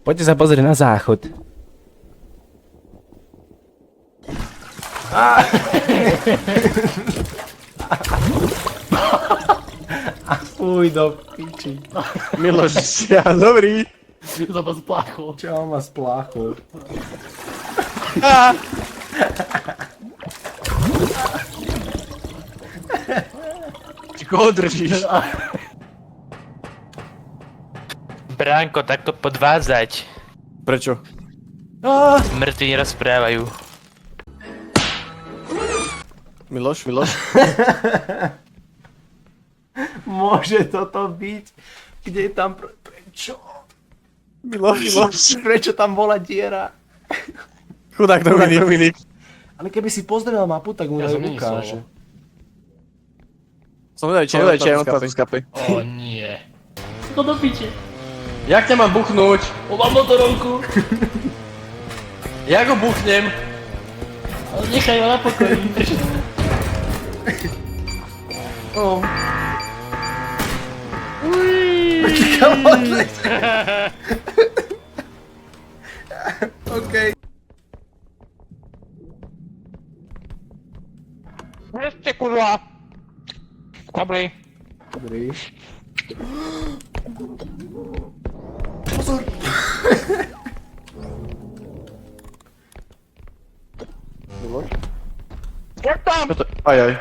Poďte sa pozrieť na záchod. Fuj, do piči. Miloš, ja, dobrý. To ma spláchol. Čo ma spláchol? Ty koho držíš? Bránko, takto podvádzať. Prečo? Mŕtvi nerozprávajú. Miloš, Miloš? Môže toto byť? Kde je tam... Prečo? Miloš. Prečo tam bola diera? Chudák Dominik. Ale keby si pozrel mapu, tak mu Ja aj som není ukáže. Som vedel, či je on to skapy. O nie. To do piče. Jak ťa mám buchnúť? O, mám motorovku. Jak ho buchnem? Ale nechaj ho na pokoji. Oh. Come on, OK. Ešte kurva. Dobrý. Dobrý. Pozor. Miloš? Je tam! Čo to? Ajaj.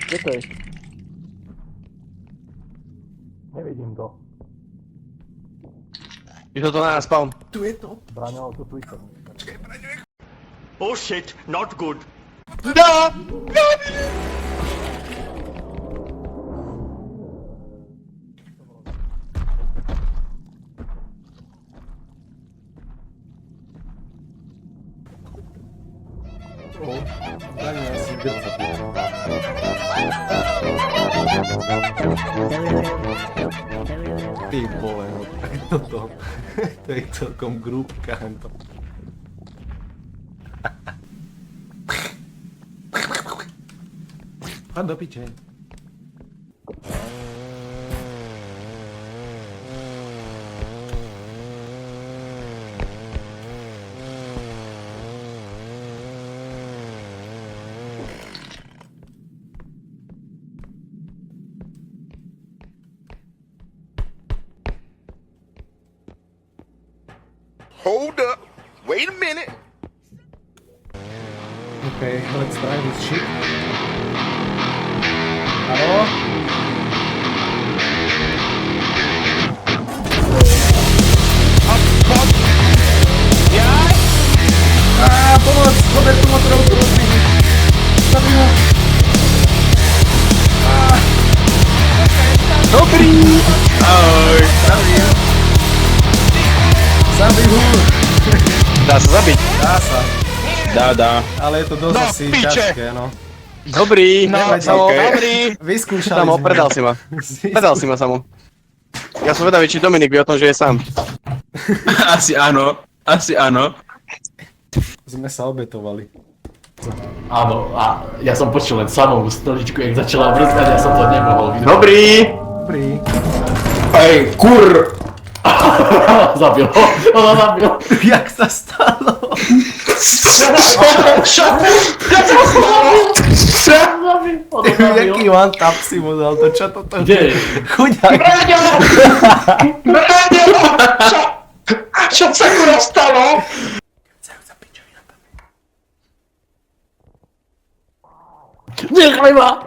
Kde to je? Nevidím to. Je to na nás spawn. Tu je to. Braňo, to tu je to. Oh shit, not good. No! Braňo, ja si drca. Ty vole, no toto. To je celkom grúbka. Choď do piče. Hold up. Wait a minute. Okay, let's try this shit. Haló? Pomoc! Robert, tu motorovku rozbí! Zabij ho! Dobrý! Ahoj! Zabij ho! Dá sa zabiť. Dá sa, Dá. ale je to dosť asi ťažké, no. Dobrý! Nevadí. Dobrý! Vyskúšali Samo, sme. predal si ma. Predal si ma samo. Ja som vedavý, či Dominik vie o tom, že je sám. Asi áno. Sme sa obetovali. Áno, a ja som počul len samou stoličku, jak začala brzkať, ja som to nemohol vidieť. Dobrý! Dobrý. Ej, kur! Zabil ho, ona zabil. Jak sa stalo? Jaký one tap si mu dal, to čo toto? Kde je? Chuďak. Čo sa kurva stalo? Nechaj ma!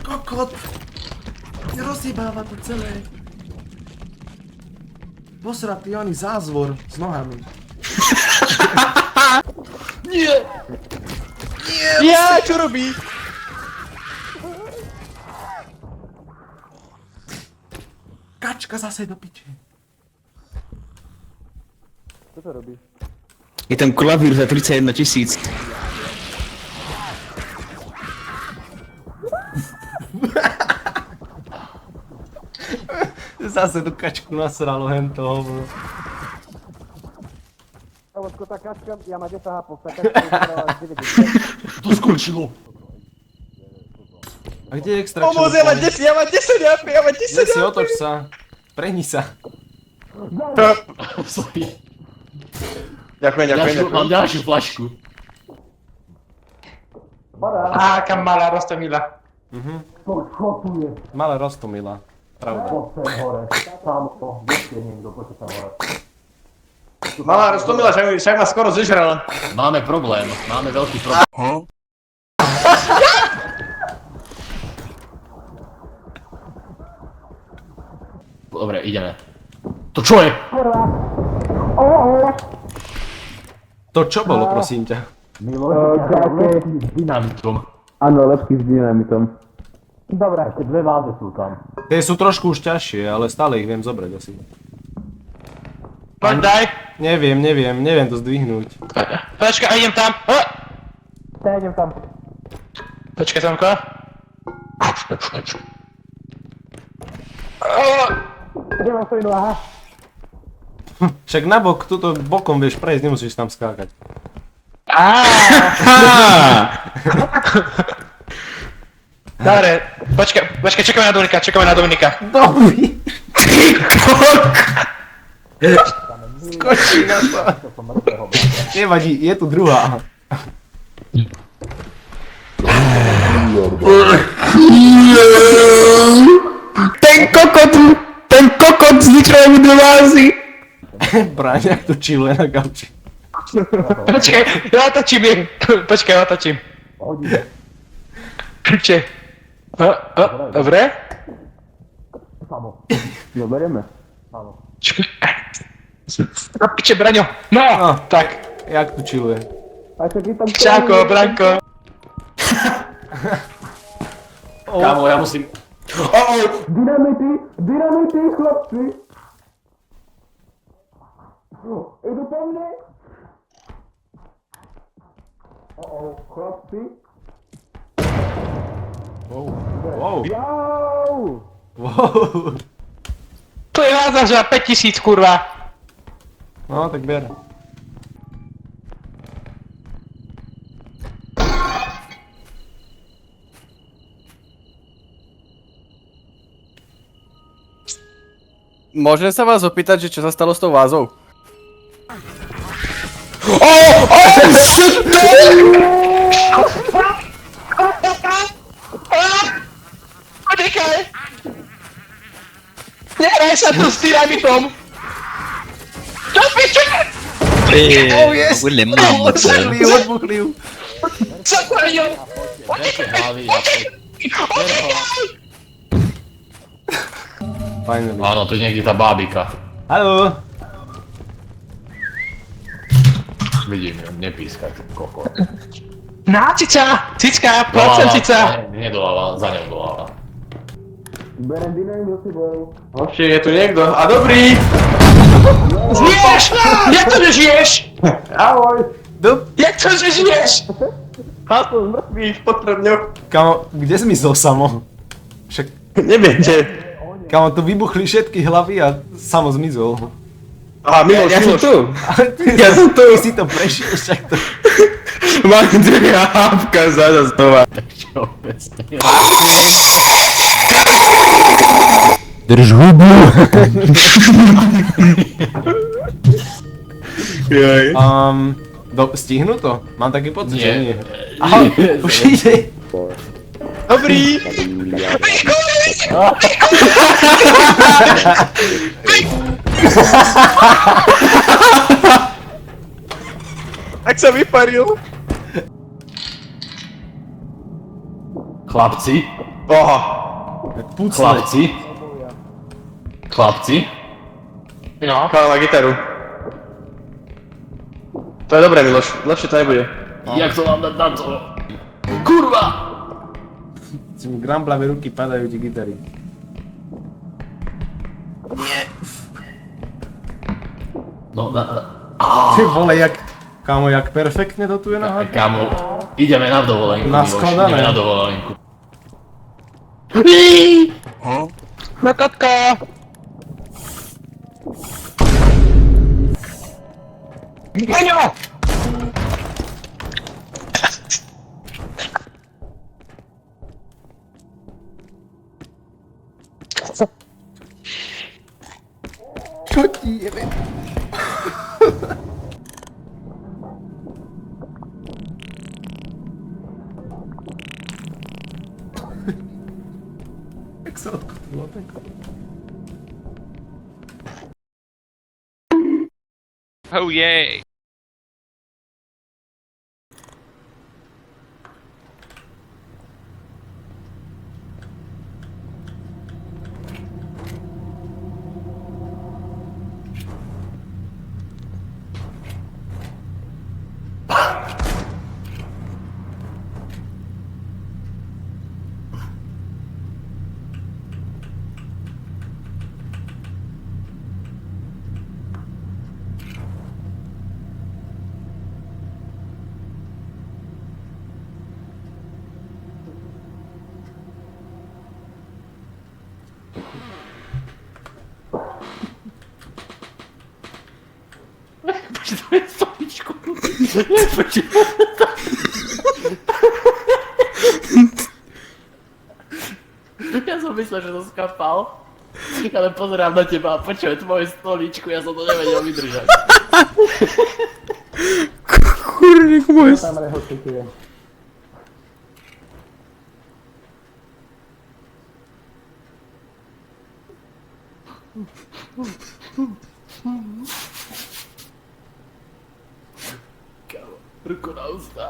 Kokot! Rozjebáva to celé. Posratý oný zázvor s nohami. Ja, čo robí? Kačka zase do piče. Je tam klavír za 31 000. Zase tu kačku nasralo hen toho, bro. To skončilo. A kde je extraction? Pomoc, ja mám 10 HP, ja mám 10 Kde si, HP. otoč sa. Prehni sa. Sorry. Ďakujem. Mám ďalšiu flašku. Á, kam malá roztomila. Malé roztomila. Pravda. Malá roztomila, však ma skoro zežrala. Máme problém, máme veľký problém. Dobre, ideme. To čo je? To čo bolo, prosím ťa? S dynamitom. Áno, lepky s dynamitom. Dobre, ešte dve váze sú tam. Tie sú trošku už ťažšie, ale stále ich viem zobrať asi. Poď daj. Neviem to zdvihnúť. Počkaj, idem tam. Ja idem tam. Počkaj, Tomko. Však nabok, tuto bokom vieš prejsť, nemusíš tam skákať. Dobre, počkaj, čakáme na Dominika. Dobrý! Skočí na to. Nevadí, je tu druhá. Ten kokot zničil mi dve vázy. Bráňak tu chilluje na gauči. Počkaj, ja otočím. Kriče. Dobre? Zoberieme. No piče, Braňo. No, tak. Jak tu chilluje? Čauko, Branko. Kámo, ja musím... Dynamity, chlapci. Idú po mne. Chlapci. Wow. To je váza za 5000, kurva. No, tak ber. Môžem sa vás opýtať, že čo sa stalo s tou vázou? Počkaj. Nehraj sa tu s dynamitom. Čo piče? Quella è mamma, Odbuchli ju. Co Braňo? Väčšie hlavy, Finally. Áno, tu je niekde tá bábika. Haló. Vidím ju, nepískaj, kokot. Na, cica, cicka, poď sem, cica. Nedoláva, za ňou doláva. Hoši, je tu niekto. A dobrý! Žiješ? Jak to, že žiješ? Ahoj! Jak to, že žiješ? A to mŕtvý, potrebňo. Kamo, kde zmizol Samo? Však, Neviete. kamo, tu vybuchli všetky hlavy a Samo zmizol. Aha, Miloš, Ja som Miloš. tu. Ja som to, ty si to prešiel, však to... Mám druhá hápka zada znova. Čo presne? Drž hubu! Jaj. Stihnú to? Mám taký pocit, že nie. Nie. Aha, už ide. Dobrý! Tak sa vyparil. Chlapci, Oha. Pucle. chlapci, No, Chvála na gitaru. To je dobré, Miloš. Lepšie to nebude. jak to mám dať na to? Kurva! Si mu gramblavé ruky padajú ti gitary. No, Ty vole, kámo, jak perfektne dotuje na hádku. Kámo, ideme na dovolenku, Na Miloš, skladané. ideme na dovolenku. Makatka! Peňo! Čo ti jebe? Jak sa odkotilo ten kolo? Oh yay! Počkaj, stoličku. Počkaj. Ja som myslel, že som skapal. Ale pozerám na teba a počujem tvoju stoličku, ja som to nevedel vydržať. Kurník môj. Tam rehotykuje. Kámo, ruku na ústa.